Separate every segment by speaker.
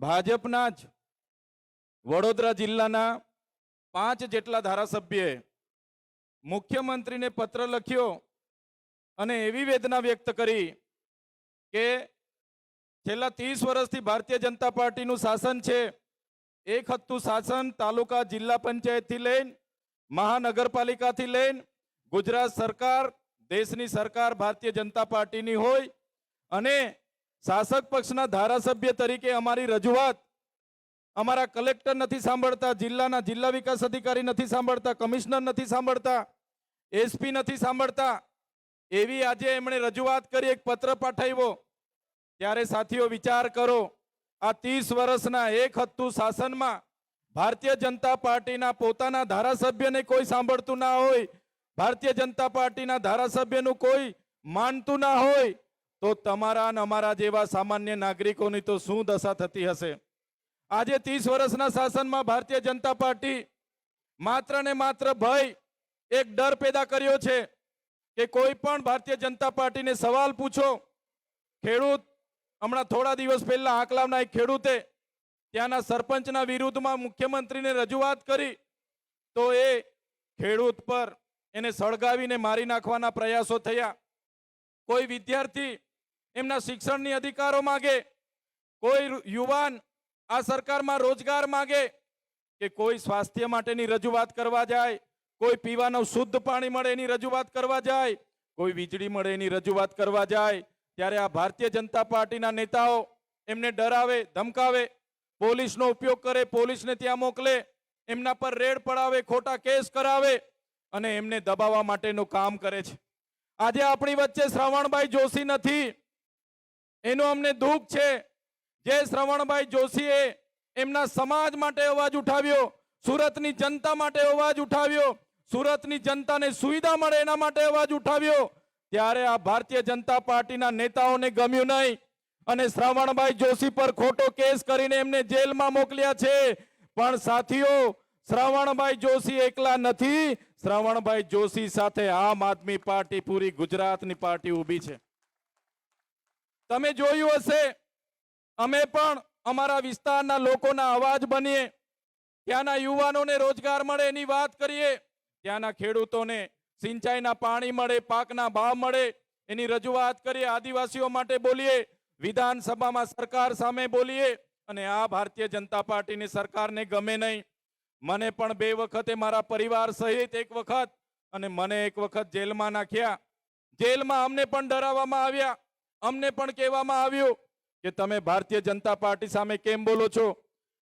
Speaker 1: ભાજપના જ વડોદરા જિલ્લાના 5 જેટલા ધારાસભ્યએ મુખ્યમંત્રીને પત્ર લખ્યો અને એવી વેદના વ્યક્ત કરી કે છેલ્લા 30 વર્ષથી ભારતીય જનતા પાર્ટીનું શાસન છે, એક હત્તું શાસન તાલુકા જિલ્લા પંચાયતથી લઈને મહાનગરપાલિકાથી લઈને ગુજરાત સરકાર, દેશની સરકાર ભારતીય જનતા પાર્ટીની હોય અને શાસક પક્ષના ધારાસભ્ય તરીકે અમારી રજૂઆત અમારા કલેક્ટર નથી સાંભળતા, જિલ્લાના જિલ્લા વિકાસ અધિકારી નથી સાંભળતા, કમિશનર નથી સાંભળતા, એસપી નથી સાંભળતા, એવી આજે એમણે રજૂઆત કરી, એક પત્ર પાઠવ્યો। ત્યારે સાથીઓ વિચાર કરો, આ 30 વર્ષના એક હત્તું શાસનમાં ભારતીય જનતા પાર્ટીના પોતાના ધારાસભ્યને કોઈ સાંભળતું ના હોય, ભારતીય જનતા પાર્ટીના ધારાસભ્યનું કોઈ માનતું ના હોય, તો તમારા અને અમારા જેવા સામાન્ય નાગરિકોની તો શું દશા થતી હશે। આજે 30 વર્ષના શાસનમાં ભારતીય જનતા પાર્ટી માત્ર ને માત્ર ભય, એક ડર પેદા કર્યો છે કે કોઈ પણ ભારતીય જનતા પાર્ટીને સવાલ પૂછો। ખેડૂત, હમણાં થોડા દિવસ પહેલા આંકલાવના એક ખેડૂતે ત્યાંના સરપંચના વિરુદ્ધમાં મુખ્યમંત્રીને રજૂઆત કરી તો એ ખેડૂત પર એને સળગાવીને મારી નાખવાના પ્રયાસો થયા। કોઈ વિદ્યાર્થી એમના શિક્ષણની અધિકારો માગે, કોઈ યુવાન આ સરકારમાં રોજગાર માગે, કે કોઈ સ્વાસ્થ્ય માટેની રજૂઆત કરવા જાય, કોઈ પીવાનું શુદ્ધ પાણી મળે એની રજૂઆત કરવા જાય, કોઈ વીજળી મળે એની રજૂઆત કરવા જાય, ત્યારે આ ભારતીય જનતા પાર્ટીના નેતાઓ એમને ડરાવે, ધમકાવે, પોલીસનો ઉપયોગ કરે, પોલીસને ત્યાં મોકલે, એમના પર રેડ પડાવે, ખોટા કેસ કરાવે અને એમને દબાવવા માટેનું કામ કરે છે। આજે આપણી વચ્ચે શ્રવણભાઈ જોશી નથી, એનું અમને દુઃખ છે। જે શ્રવણભાઈ જોશીએ એમના સમાજ માટે અવાજ ઉઠાવ્યો, સુરતની જનતા માટે અવાજ ઉઠાવ્યો, સુરતની જનતાને સુવિધા મળે એના માટે અવાજ ઉઠાવ્યો, ત્યારે આ ભારતીય જનતા પાર્ટીના નેતાઓને ગમ્યું નહીં અને શ્રવણભાઈ જોશી પર ખોટો કેસ કરીને એમને જેલમાં મોકલ્યા છે। પણ સાથીઓ, શ્રવણભાઈ જોશી એકલા નથી, શ્રવણભાઈ જોશી સાથે આમ આદમી પાર્ટી, પૂરી ગુજરાતની પાર્ટી ઊભી છે। તમે જોયું હશે, અમે પણ અમારા વિસ્તારના લોકોના અવાજ બનીએ, ત્યાંના યુવાનોને રોજગાર મળે એની વાત કરીએ, ત્યાંના ખેડૂતોને સિંચાઈના પાણી મળે, પાકના ભાવ મળે એની રજૂઆત કરીએ, આદિવાસીઓ માટે બોલીએ, વિધાનસભામાં સરકાર સામે બોલીએ અને આ ભારતીય જનતા પાર્ટીની સરકારને ગમે નહીં। મને પણ 2 વખતે મારા પરિવાર સહિત એક વખત અને મને એક વખત જેલમાં નાખ્યા। જેલમાં અમને પણ ડરાવવામાં આવ્યા, અમને પણ કહેવામાં આવ્યું કે તમે ભારતીય જનતા પાર્ટી સામે કેમ બોલો છો,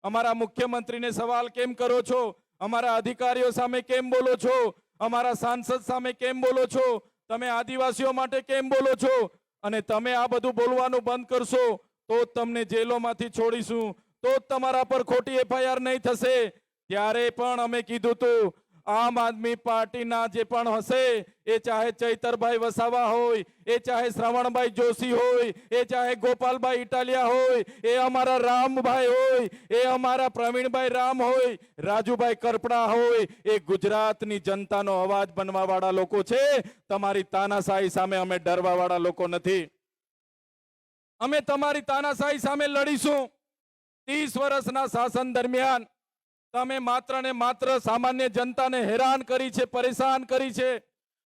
Speaker 1: અમારા મુખ્યમંત્રીને સવાલ કેમ કરો છો, અમારા અધિકારીઓ સામે કેમ બોલો છો, અમારા સાંસદ સામે કેમ બોલો છો, તમે આદિવાસીઓ માટે કેમ બોલો છો, અને તમે આ બધું બોલવાનું બંધ કરશો તો તમને જેલોમાંથી છોડીશું, તો તમારા પર ખોટી એફઆઈઆર નહીં થશે। ત્યારે પણ અમે કીધું હતું, આમ આદમી પાર્ટીના જે પણ હશે, એ ચાહે ચૈતરભાઈ વસાવા હોય, એ ચાહે શ્રવણભાઈ જોશી હોય, એ ચાહે ગોપાલભાઈ ઇટાલિયા હોય, એ અમારા રામભાઈ હોય, એ અમારા પ્રવીણભાઈ રામ હોય, રાજુભાઈ કરપડા હોય, એ ગુજરાતની જનતાનો અવાજ બનવા વાળા લોકો છે। તમારી તાનાશાહી સામે અમે ડરવા વાળા લોકો નથી। અમે તમારી તાનાશાહી સામે લડીશું। 30 વર્ષના શાસન દરમિયાન તમે માત્ર ને માત્ર સામાન્ય જનતાને હેરાન કરી છે, પરેશાન કરી છે,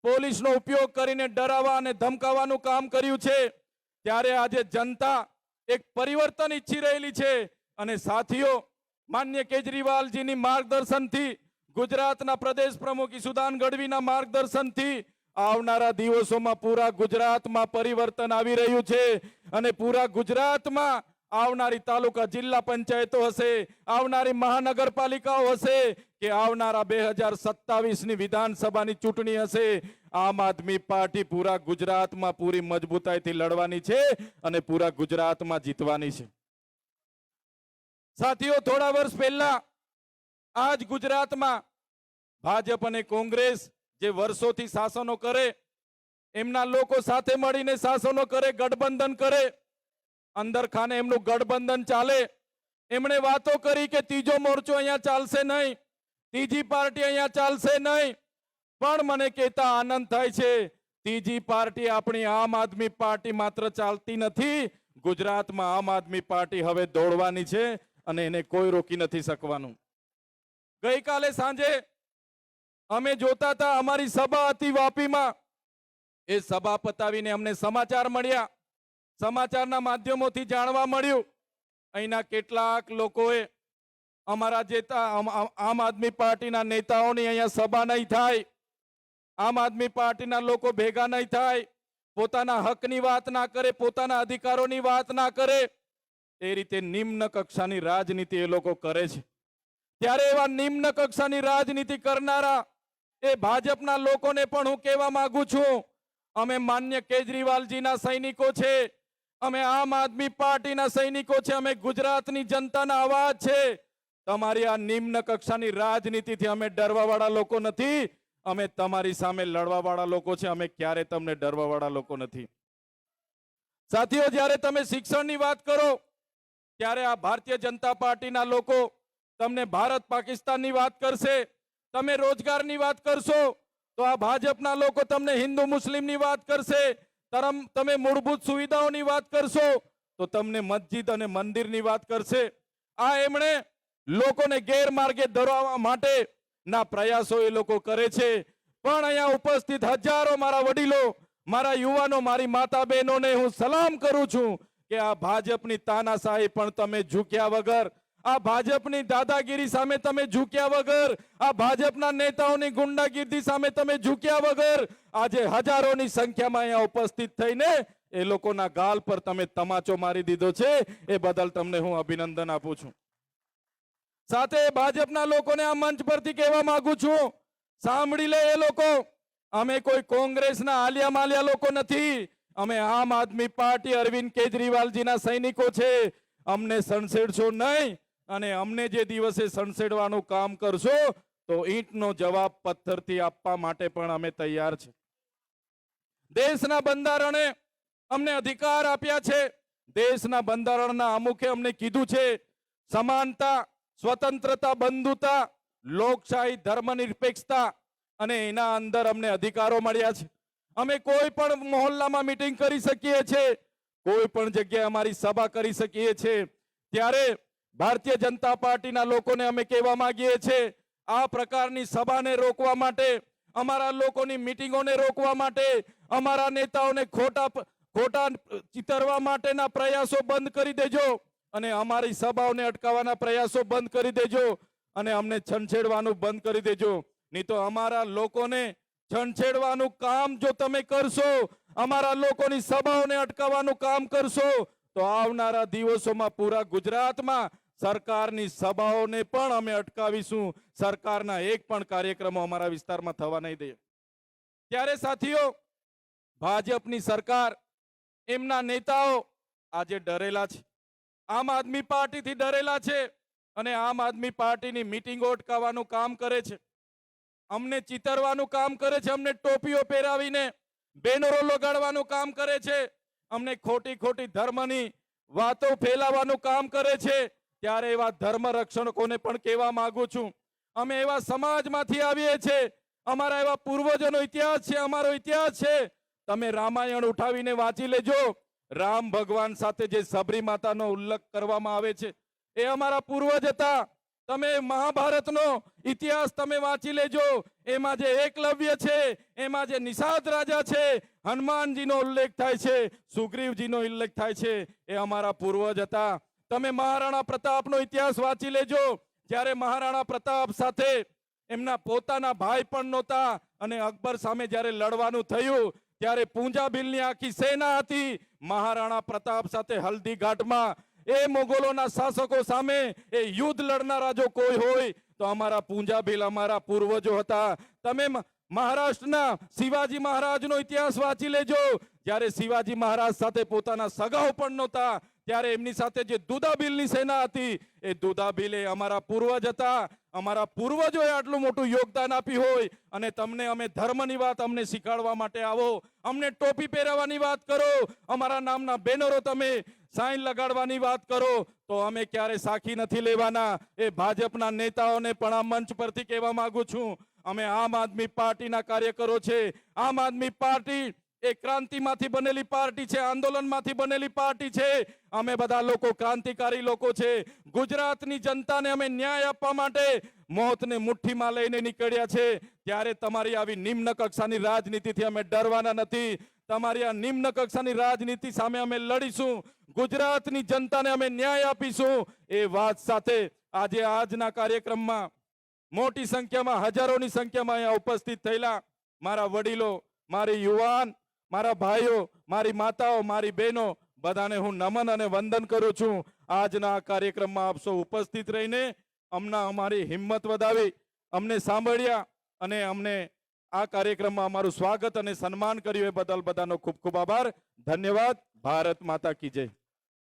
Speaker 1: પોલીસનો ઉપયોગ કરીને ડરાવવા અને ધમકાવવાનું કામ કર્યું છે। ત્યારે આજે જનતા એક પરિવર્તન ઈચ્છી રહેલી છે અને સાથીઓ, માન્ય કેજરીવાલજીની માર્ગદર્શનથી, ગુજરાતના પ્રદેશ પ્રમુખ ઈસુદાન ગઢવીના માર્ગદર્શનથી આવનારા દિવસોમાં પૂરા ગુજરાતમાં પરિવર્તન આવી રહ્યું છે અને પૂરા ગુજરાતમાં આવનારી તાલુકા જિલ્લા પંચાયતો હશે, આવનારી મહાનગરપાલિકાઓ હશે કે આવનારા 2027ની વિધાનસભાની ચૂંટણી હશે, આમ આદમી પાર્ટી પૂરા ગુજરાતમાં પૂરી મજબૂતાઈથી લડવાની છે અને પૂરા ગુજરાતમાં જીતવાની છે। સાથીઓ, થોડા વર્ષ પહેલા આજ ગુજરાતમાં ભાજપ અને કોંગ્રેસ જે વર્ષોથી શાસનો કરે, એમના લોકો સાથે મળીને શાસનો કરે, ગઠબંધન કરે, અંદર ખાને એમનું ગઠબંધન ચાલે। એમણે વાતો કરી કે ત્રીજો મોરચો અહીંયા ચાલશે નહીં, ત્રીજી પાર્ટી અહીંયા ચાલશે નહીં, પણ મને કહેતા આનંદ થાય છે, ત્રીજી પાર્ટી આપણી આમ આદમી પાર્ટી માત્ર ચાલતી નથી, ગુજરાતમાં આમ આદમી પાર્ટી હવે દોડવાની છે અને એને કોઈ રોકી નથી શકવાનું. ગઈકાલે સાંજે અમે જોતા હતા, અમારી સભા હતી વાપીમાં. એ સભા પતાવીને અમને સમાચાર મળ્યા. સમાચારના માધ્યમોથી જાણવા મળ્યું અહીંના કેટલાક લોકોએ અમારા આમ આદમી પાર્ટીના નેતાઓની અહીંયા સભા નહીં થાય, આમ આદમી પાર્ટીના લોકો ભેગા નહીં થાય, પોતાના હકની વાત ના કરે, પોતાના અધિકારોની વાત ના કરે, એ રીતે નિમ્ન કક્ષાની રાજનીતિ એ લોકો કરે છે. ત્યારે એવા નિમ્ન કક્ષાની રાજનીતિ કરનારા એ ભાજપના લોકોને પણ હું કહેવા માંગુ છું, અમે માન્ય કેજરીવાલજીના સૈનિકો છે, અમે આમ આદમી પાર્ટીના સૈનિકો છે, અમે ગુજરાતની જનતાના અવાજ છે. તમારી આ નિમ્ન કક્ષાની રાજનીતિથી અમે ડરવાવાળા લોકો નથી, અમે તમારી સામે લડવાવાળા લોકો છે. અમે ક્યારે તમને ડરવાવાળા લોકો નથી. સાથીઓ, જ્યારે તમે શિક્ષણની વાત કરો ત્યારે આ ભારતીય જનતા પાર્ટીના લોકો તમને ભારત પાકિસ્તાનની વાત કરશે. તમે રોજગારની વાત કરશો તો આ ભાજપના લોકો તમને હિન્દુ મુસ્લિમની વાત કરશે. તમે મૂળભૂત સુવિધાઓની વાત કરશો તો તમને મસ્જિદ અને મંદિરની વાત કરશે. આ એમણે લોકોને ગેરમાર્ગે દોરવા માટે ના પ્રયાસો એ લોકો કરે છે. પણ અહીંયા ઉપસ્થિત હજારો મારા વડીલો, મારા યુવાનો, મારી માતા બહેનોને હું સલામ કરું છું કે આ ભાજપની તાનાશાહી પણ તમે ઝૂક્યા વગર, આ ભાજપની દાદાગીરી સામે તમે ઝૂક્યા વગર, આ ભાજપના નેતાઓની ગુંડાગીરી સામે તમે ઝૂક્યા વગર આજે હજારોની સંખ્યામાં અહીંયા ઉપસ્થિત થઈને એ લોકોના ગાલ પર તમે તમાચો મારી દીધો છે. એ બદલ તમને હું અભિનંદન આપું છું. સાથે ભાજપના લોકોને આ મંચ પરથી કહેવા માંગુ છું, સાંભળી લે એ લોકો, અમે કોઈ કોંગ્રેસના આલિયા માલિયા લોકો નથી. અમે આમ આદમી પાર્ટી અરવિંદ કેજરીવાલજીના સૈનિકો છે. અમને સણસેડશો નહીં, અને અમને જે દિવસે સણસેડવાનું કામ કરશો તો ઈંટનો જવાબ પથ્થરથી આપવા માટે પણ અમે તૈયાર છે. દેશના બંધારણે અમને અધિકાર આપ્યા છે. દેશના બંધારણના અમુકે અમને કીધું છે સમાનતા, સ્વતંત્રતા, બંધુતા, લોકશાહી, ધર્મનિરપેક્ષતા, અને એના અંદર અમને અધિકારો મળ્યા છે. અમે કોઈ પણ મહોલ્લામાં મીટિંગ કરી શકીએ છીએ, કોઈ પણ જગ્યાએ અમારી સભા કરી શકીએ છીએ. ત્યારે ભારતીય જનતા પાર્ટીના લોકોને અમે કહેવા માંગીએ છીએ, આ પ્રકારની સભાને રોકવા માટે, અમારા લોકોની મીટિંગોને રોકવા માટે, અમારા નેતાઓને ખોટા ચિતરવા માટેના પ્રયાસો બંધ કરી દેજો, અને અમારી સભાઓને અટકાવવાના પ્રયાસો બંધ કરી દેજો, અને અમને છંછેડવાનું બંધ કરી દેજો. નહીં તો અમારા લોકોને છંછેડવાનું કામ જો તમે કરશો, અમારા લોકોની સભાઓને અટકાવવાનું કામ કરશો, તો આવનારા દિવસોમાં પૂરા ગુજરાતમાં સરકારની સભાઓને પણ અમે અટકાવીશું. સરકારના એક પણ કાર્યક્રમો અમારા વિસ્તારમાં થવા નહીં દઈએ. ત્યારે સાથીઓ, ભાજપની સરકાર, એમના નેતાઓ આજે ડરેલા છે, આમ આદમી પાર્ટીથી ડરેલા છે, અને આમ આદમી પાર્ટીની મીટિંગો અટકાવવાનું કામ કરે છે, અમને ચિતરવાનું કામ કરે છે, અમને ટોપીઓ પહેરાવીને બેનરો લગાડવાનું કામ કરે છે, અમને ખોટી ખોટી ધર્મની વાતો ફેલાવવાનું કામ કરે છે. ત્યારે એવા ધર્મ રક્ષકોને પણ કહેવા માંગુ છું, અમે એવા સમાજમાંથી આવીએ છીએ, અમારા એવા પૂર્વજોનો ઇતિહાસ છે, અમારો ઇતિહાસ છે. તમે રામાયણ ઉઠાવીને વાંચી લેજો. રામ ભગવાન સાથે જે સબરી માતાનો ઉલ્લેખ કરવામાં આવે છે એ અમારા પૂર્વજ હતા. તમે મહાભારતનો ઇતિહાસ તમે વાંચી લેજો, એમાં જે એકલવ્ય છે, એમાં જે નિષાદ રાજા છે, હનુમાનજીનો ઉલ્લેખ થાય છે, સુગ્રીવજીનો ઉલ્લેખ થાય છે, એ અમારા પૂર્વજ હતા. તમે મહારાણા પ્રતાપનો ઇતિહાસ વાંચી લેજો. જ્યારે મહારાણા પ્રતાપ સાથે એમના પોતાના ભાઈ પણ નહોતા, અને અકબર સામે જ્યારે લડવાનું થયું ત્યારે પૂંજાભીલની આખી સેના હતી. મહારાણા પ્રતાપ સાથે હલ્દી ઘાટમાં એ મોગલોના શાસકો સામે એ યુદ્ધ લડનારા જો કોઈ હોય તો અમારા પૂંજાભીલ, અમારા પૂર્વજો હતા. તમે મહારાષ્ટ્રના શિવાજી મહારાજનો ઇતિહાસ વાંચી લેજો. જ્યારે શિવાજી મહારાજ સાથે પોતાના સગાઓ પણ નહોતા, ત્યારે એમની સાથે જે દુદાબીલની સેના હતી, એ દુદાબીલ અમારા પૂર્વજ હતા. અમારા પૂર્વજોએ આટલું મોટું યોગદાન આપ્યું હોય, અને તમને અમે ધર્મની વાત અમને શીખવાડવા માટે આવો, અમને ટોપી પહેરાવવાની વાત કરો, અમારા નામના બેનરો તમે સાઈન લગાડવાની વાત કરો, તો અમે ક્યારે સાખી નથી લેવાના. એ ભાજપના નેતાઓને પણ આ મંચ પરથી કહેવા માંગુ છું, અમે આમ આદમી પાર્ટીના કાર્યકરો છે. આમ આદમી પાર્ટી એ ક્રાંતિમાંથી બનેલી પાર્ટી છે, આંદોલનમાંથી બનેલી પાર્ટી છે. અમે બધા લોકો ક્રાંતિકારી લોકો છે. ગુજરાતની જનતાને અમે ન્યાય આપવા માટે મોતને મુઠ્ઠીમાં લઈને નીકળ્યા છે. ત્યારે તમારી આવી નિમ્ન કક્ષાની રાજનીતિથી અમે ડરવાના નથી. તમારી આ નિમ્ન કક્ષાની રાજનીતિ સામે અમે લડીશું. ગુજરાતની જનતાને અમે ન્યાય આપીશું. એ વાત સાથે આજે આજના કાર્યક્રમમાં મોટી સંખ્યામાં, હજારોની સંખ્યામાં અહીંયા ઉપસ્થિત થયેલા મારા વડીલો, મારી યુવાન, મારા ભાઈઓ, મારી માતાઓ, મારી બહેનો, બધાને હું નમન અને વંદન કરું છું. આજના આ કાર્યક્રમમાં આપ સૌ ઉપસ્થિત રહીને અમારી હિંમત વધાવી, અમને સાંભળ્યા અને અમને આ કાર્યક્રમમાં અમારું સ્વાગત અને સન્માન કર્યું એ બદલ બધાનો ખૂબ ખૂબ આભાર. ધન્યવાદ. ભારત માતા કી જય.